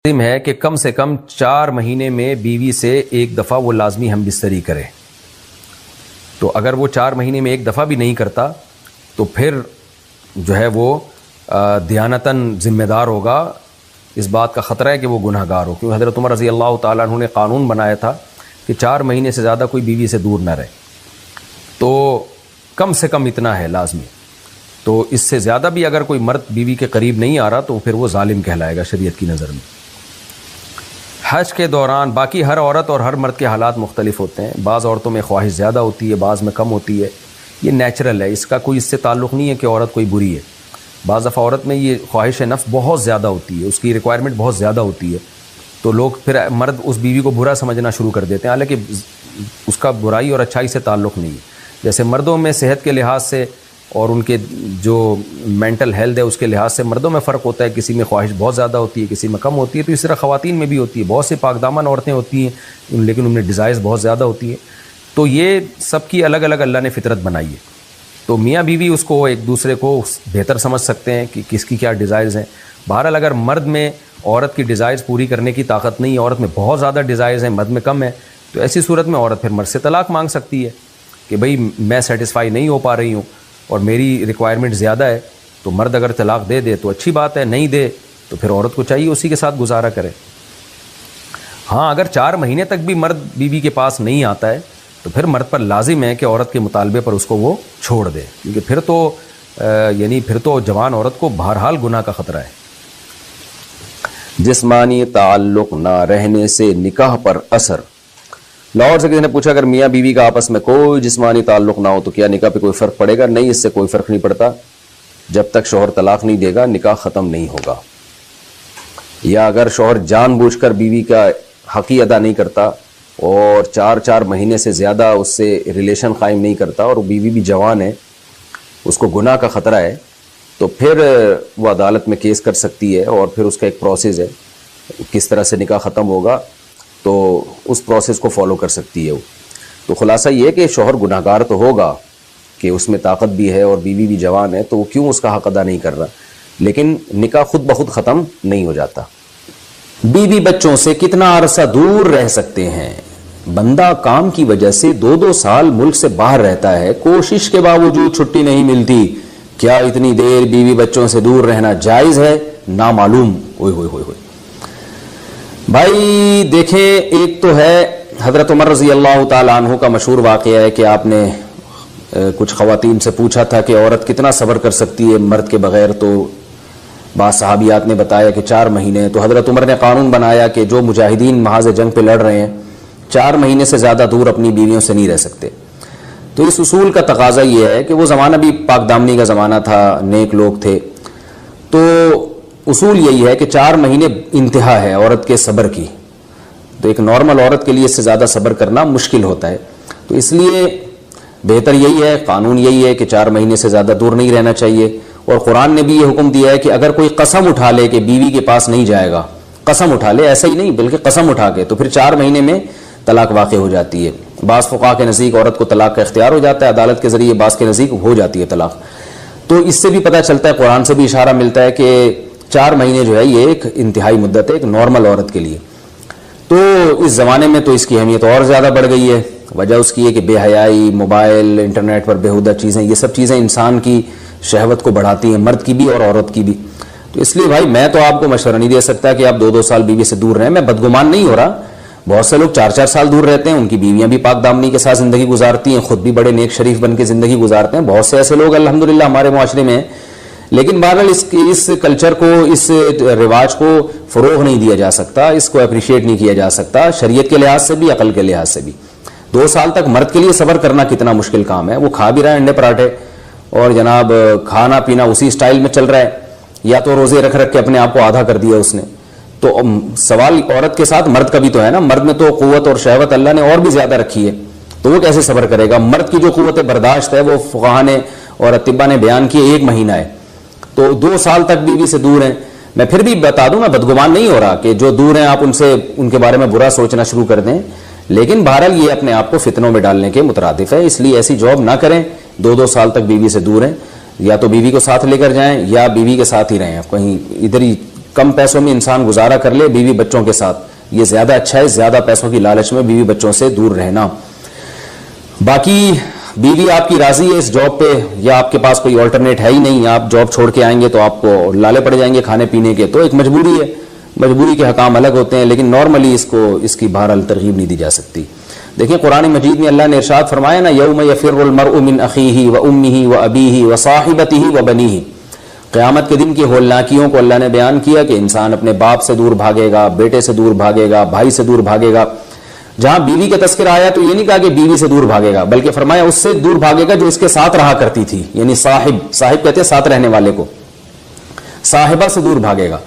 لازم ہے کہ کم سے کم 4 مہینے میں بیوی سے ایک دفعہ وہ لازمی ہم بستری کرے. تو اگر وہ 4 مہینے میں ایک دفعہ بھی نہیں کرتا تو پھر جو ہے وہ دیانتاً ذمہ دار ہوگا. اس بات کا خطرہ ہے کہ وہ گناہ گار ہو، کیونکہ حضرت عمر رضی اللہ تعالیٰ عنہ نے قانون بنایا تھا کہ 4 مہینے سے زیادہ کوئی بیوی سے دور نہ رہے. تو کم سے کم اتنا ہے لازمی. تو اس سے زیادہ بھی اگر کوئی مرد بیوی کے قریب نہیں آ رہا تو پھر وہ ظالم کہلائے گا شریعت کی نظر میں. حج کے دوران باقی ہر عورت اور ہر مرد کے حالات مختلف ہوتے ہیں. بعض عورتوں میں خواہش زیادہ ہوتی ہے، بعض میں کم ہوتی ہے. یہ نیچرل ہے، اس کا کوئی اس سے تعلق نہیں ہے کہ عورت کوئی بری ہے. بعض دفعہ عورت میں یہ خواہش نفس بہت زیادہ ہوتی ہے، اس کی ریکوائرمنٹ بہت زیادہ ہوتی ہے، تو لوگ پھر مرد اس بیوی کو برا سمجھنا شروع کر دیتے ہیں، حالانکہ اس کا برائی اور اچھائی سے تعلق نہیں ہے. جیسے مردوں میں صحت کے لحاظ سے اور ان کے جو مینٹل ہیلتھ ہے اس کے لحاظ سے مردوں میں فرق ہوتا ہے. کسی میں خواہش بہت زیادہ ہوتی ہے، کسی میں کم ہوتی ہے. تو اس طرح خواتین میں بھی ہوتی ہے. بہت سی پاک دامن عورتیں ہوتی ہیں لیکن ان میں ڈیزائرز بہت زیادہ ہوتی ہیں. تو یہ سب کی الگ الگ اللہ نے فطرت بنائی ہے. تو میاں بیوی اس کو ایک دوسرے کو بہتر سمجھ سکتے ہیں کہ کس کی کیا ڈیزائرز ہیں. بہرحال اگر مرد میں عورت کی ڈیزائرز پوری کرنے کی طاقت نہیں ہے، عورت میں بہت زیادہ ڈیزائرز ہیں، مرد میں کم ہے، تو ایسی صورت میں عورت پھر مرد سے طلاق مانگ سکتی ہے کہ بھئی میں سیٹسفائی نہیں ہو پا رہی ہوں اور میری ریکوائرمنٹ زیادہ ہے. تو مرد اگر طلاق دے دے تو اچھی بات ہے، نہیں دے تو پھر عورت کو چاہیے اسی کے ساتھ گزارا کرے. ہاں اگر 4 مہینے تک بھی مرد بیوی کے پاس نہیں آتا ہے تو پھر مرد پر لازم ہے کہ عورت کے مطالبے پر اس کو وہ چھوڑ دے، کیونکہ پھر تو جوان عورت کو بہرحال گناہ کا خطرہ ہے. جسمانی تعلق نہ رہنے سے نکاح پر اثر. لاہور سے کسی نے پوچھا اگر میاں بیوی کا آپس میں کوئی جسمانی تعلق نہ ہو تو کیا نکاح پہ کوئی فرق پڑے گا؟ نہیں، اس سے کوئی فرق نہیں پڑتا. جب تک شوہر طلاق نہیں دے گا نکاح ختم نہیں ہوگا. یا اگر شوہر جان بوجھ کر بیوی کا حق ہی ادا نہیں کرتا اور 4 مہینے سے زیادہ اس سے ریلیشن قائم نہیں کرتا اور بیوی بھی جوان ہے، اس کو گناہ کا خطرہ ہے، تو پھر وہ عدالت میں کیس کر سکتی ہے اور پھر اس کا ایک پروسیس ہے کس طرح سے نکاح ختم ہوگا، تو اس پروسیس کو فالو کر سکتی ہے وہ. تو خلاصہ یہ کہ شوہر گناہ گار تو ہوگا کہ اس میں طاقت بھی ہے اور بیوی بھی جوان ہے، تو وہ کیوں اس کا حق ادا نہیں کر رہا، لیکن نکاح خود بخود ختم نہیں ہو جاتا. بیوی بچوں سے کتنا عرصہ دور رہ سکتے ہیں؟ بندہ کام کی وجہ سے 2 سال ملک سے باہر رہتا ہے، کوشش کے باوجود چھٹی نہیں ملتی. کیا اتنی دیر بیوی بچوں سے دور رہنا جائز ہے؟ نامعلوم. اوئے ہوئے ہوئے ہوئے بھائی دیکھیں، ایک تو ہے حضرت عمر رضی اللہ تعالیٰ عنہ کا مشہور واقعہ ہے کہ آپ نے کچھ خواتین سے پوچھا تھا کہ عورت کتنا صبر کر سکتی ہے مرد کے بغیر، تو بعض صحابیات نے بتایا کہ 4 مہینے. تو حضرت عمر نے قانون بنایا کہ جو مجاہدین محاذ جنگ پہ لڑ رہے ہیں 4 مہینے سے زیادہ دور اپنی بیویوں سے نہیں رہ سکتے. تو اس اصول کا تقاضا یہ ہے کہ وہ زمانہ بھی پاک دامنی کا زمانہ تھا، نیک لوگ تھے، تو اصول یہی ہے کہ 4 مہینے انتہا ہے عورت کے صبر کی. تو ایک نارمل عورت کے لیے اس سے زیادہ صبر کرنا مشکل ہوتا ہے. تو اس لیے بہتر یہی ہے، قانون یہی ہے کہ 4 مہینے سے زیادہ دور نہیں رہنا چاہیے. اور قرآن نے بھی یہ حکم دیا ہے کہ اگر کوئی قسم اٹھا لے کہ بیوی کے پاس نہیں جائے گا، قسم اٹھا لے، ایسا ہی نہیں بلکہ قسم اٹھا کے، تو پھر 4 مہینے میں طلاق واقع ہو جاتی ہے. بعض فقہا کے نزدیک عورت کو طلاق کا اختیار ہو جاتا ہے عدالت کے ذریعے، بعض کے نزدیک ہو جاتی ہے طلاق. تو اس سے بھی پتہ چلتا ہے، قرآن سے بھی اشارہ ملتا ہے کہ 4 مہینے جو ہے یہ ایک انتہائی مدت ہے ایک نارمل عورت کے لیے. تو اس زمانے میں تو اس کی اہمیت اور زیادہ بڑھ گئی ہے. وجہ اس کی ہے کہ بے حیائی، موبائل، انٹرنیٹ پر بےہودہ چیزیں، یہ سب چیزیں انسان کی شہوت کو بڑھاتی ہیں، مرد کی بھی اور عورت کی بھی. تو اس لیے بھائی میں تو آپ کو مشورہ نہیں دے سکتا کہ آپ 2 سال بیوی سے دور رہیں. میں بدگمان نہیں ہو رہا، بہت سے لوگ 4 سال دور رہتے ہیں، ان کی بیویاں بھی پاک دامنی کے ساتھ زندگی گزارتی ہیں، خود بھی بڑے نیک شریف بن کے زندگی گزارتے ہیں. بہت سے ایسے لوگ الحمدللہ ہمارے معاشرے میں ہیں. لیکن بہرحال اس کلچر کو، اس رواج کو فروغ نہیں دیا جا سکتا، اس کو اپریشیٹ نہیں کیا جا سکتا شریعت کے لحاظ سے بھی، عقل کے لحاظ سے بھی. 2 سال تک مرد کے لیے صبر کرنا کتنا مشکل کام ہے. وہ کھا بھی رہا ہے انڈے پراٹھے اور جناب کھانا پینا اسی سٹائل میں چل رہا ہے، یا تو روزے رکھ کے اپنے آپ کو آدھا کر دیا اس نے. تو سوال عورت کے ساتھ مرد کا بھی تو ہے نا. مرد میں تو قوت اور شہوت اللہ نے اور بھی زیادہ رکھی ہے، تو وہ کیسے صبر کرے گا؟ مرد کی جو قوت برداشت ہے وہ فقہا نے اور اطباء نے بیان کی 1 مہینہ ہے. تو 2 سال تک بیوی سے دور ہیں. میں پھر بھی بتا دوں، میں بدگمان نہیں ہو رہا کہ جو دور ہیں آپ ان کے بارے میں برا سوچنا شروع کر دیں، لیکن بہرحال یہ اپنے آپ کو فتنوں میں ڈالنے کے مترادف ہے. اس لیے ایسی جاب نہ کریں. 2 سال تک بیوی سے دور ہیں، یا تو بیوی کو ساتھ لے کر جائیں یا بیوی کے ساتھ ہی رہیں. آپ کہیں ادھر ہی کم پیسوں میں انسان گزارا کر لے بیوی بچوں کے ساتھ، یہ زیادہ اچھا ہے، زیادہ پیسوں کی لالچ میں بیوی بچوں سے دور رہنا۔ باقی بیوی آپ کی راضی ہے اس جاب پہ، یا آپ کے پاس کوئی آلٹرنیٹ ہے ہی نہیں، آپ جاب چھوڑ کے آئیں گے تو آپ کو لالے پڑ جائیں گے کھانے پینے کے، تو ایک مجبوری ہے، مجبوری کے حکام الگ ہوتے ہیں، لیکن نارملی اس کی بہرحال ترغیب نہیں دی جا سکتی۔ دیکھیں قرآن مجید میں اللہ نے ارشاد فرمایا نا، یوم یفر المرء من اخیہ و امہ و ابیہ و صاحبتہ و بنیہ، قیامت کے دن کی ہولناکیوں کو اللہ نے بیان کیا کہ انسان اپنے باپ سے دور بھاگے گا، بیٹے سے دور بھاگے گا، بھائی سے دور بھاگے گا۔ جہاں بیوی کا تذکرہ آیا تو یہ نہیں کہا کہ بیوی سے دور بھاگے گا، بلکہ فرمایا اس سے دور بھاگے گا جو اس کے ساتھ رہا کرتی تھی، یعنی صاحب کہتے ہیں ساتھ رہنے والے کو، صاحبہ سے دور بھاگے گا۔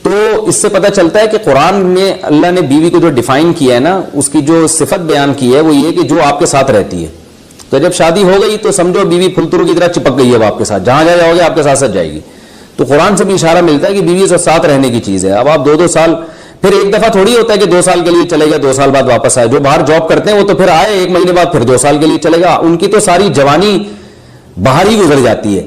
تو اس سے پتہ چلتا ہے کہ قرآن میں اللہ نے بیوی کو جو ڈیفائن کیا ہے نا، اس کی جو صفت بیان کی ہے وہ یہ کہ جو آپ کے ساتھ رہتی ہے۔ تو جب شادی ہو گئی تو سمجھو بیوی پھلترو کی طرح چپک گئی ہے آپ کے ساتھ، جہاں جاؤ گے آپ کے ساتھ جائے گی۔ تو قرآن سے بھی اشارہ ملتا ہے کہ بیوی سے ساتھ رہنے کی چیز ہے۔ اب آپ 2 سال، پھر ایک دفعہ تھوڑی ہوتا ہے کہ 2 سال کے لیے چلے گا 2 سال بعد واپس آئے، جو باہر جاب کرتے ہیں وہ تو پھر آئے 1 مہینے بعد پھر 2 سال کے لیے چلے گا، ان کی تو ساری جوانی باہر ہی گزر جاتی ہے۔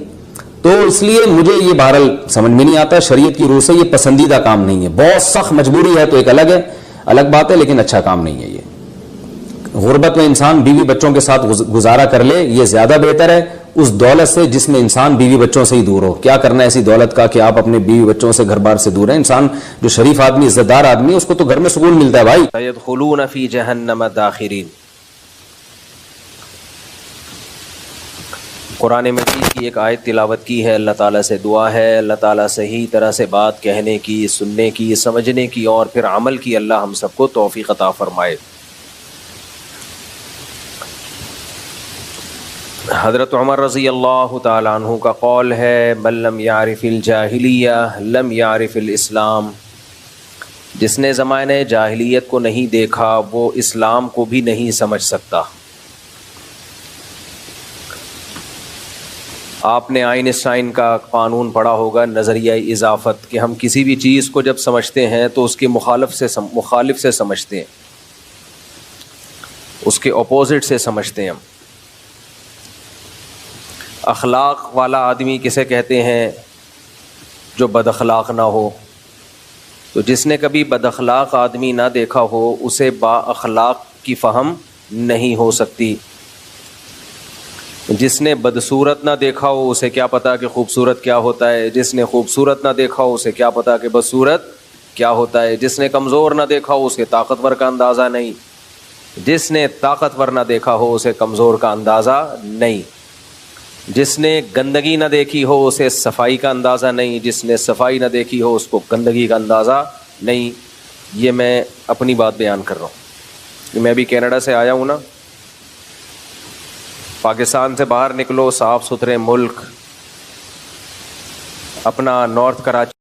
تو اس لیے مجھے یہ بہرحال سمجھ میں نہیں آتا، شریعت کی روح سے یہ پسندیدہ کام نہیں ہے، بہت سخت مجبوری ہے تو ایک الگ بات ہے، لیکن اچھا کام نہیں ہے یہ۔ غربت میں انسان بیوی بچوں کے ساتھ گزارا کر لے، یہ زیادہ بہتر ہے اس دولت سے جس میں انسان بیوی بچوں سے ہی دور ہو۔ کیا کرنا ہے ایسی دولت کا کہ آپ اپنے بیوی بچوں سے گھر بار سے دور ہیں؟ انسان جو شریف آدمی، عزت دار آدمی، اس کو تو گھر میں سکون ملتا ہے بھائی۔ سيدخلون في جہنم داخرین۔ قرآن مجید کی ایک آیت تلاوت کی ہے، اللہ تعالیٰ سے دعا ہے اللہ تعالیٰ صحیح طرح سے بات کہنے کی، سننے کی، سمجھنے کی اور پھر عمل کی اللہ ہم سب کو توفیق عطا فرمائے۔ حضرت عمر رضی اللہ تعالیٰ عنہ کا قول ہے، من لم یعرف الجاہلیہ لم یعرف الاسلام، جس نے زمانہ جاہلیت کو نہیں دیکھا وہ اسلام کو بھی نہیں سمجھ سکتا۔ آپ نے آئنسٹائن کا قانون پڑھا ہوگا، نظریہ اضافت، کہ ہم کسی بھی چیز کو جب سمجھتے ہیں تو اس کے مخالف سے سمجھتے ہیں، اس کے اپوزٹ سے سمجھتے ہیں ہم۔ اخلاق والا آدمی کسے کہتے ہیں؟ جو بد اخلاق نہ ہو۔ تو جس نے کبھی بد اخلاق آدمی نہ دیکھا ہو اسے با اخلاق کی فہم نہیں ہو سکتی۔ جس نے بدصورت نہ دیکھا ہو اسے کیا پتا کہ خوبصورت کیا ہوتا ہے، جس نے خوبصورت نہ دیکھا ہو اسے کیا پتا کہ بدصورت کیا ہوتا ہے، جس نے کمزور نہ دیکھا ہو اسے طاقتور کا اندازہ نہیں، جس نے طاقتور نہ دیکھا ہو اسے کمزور کا اندازہ نہیں، جس نے گندگی نہ دیکھی ہو اسے صفائی کا اندازہ نہیں، جس نے صفائی نہ دیکھی ہو اس کو گندگی کا اندازہ نہیں۔ یہ میں اپنی بات بیان کر رہا ہوں، میں بھی کینیڈا سے آیا ہوں نا، پاکستان سے باہر نکلو، صاف ستھرے ملک، اپنا نارتھ کراچی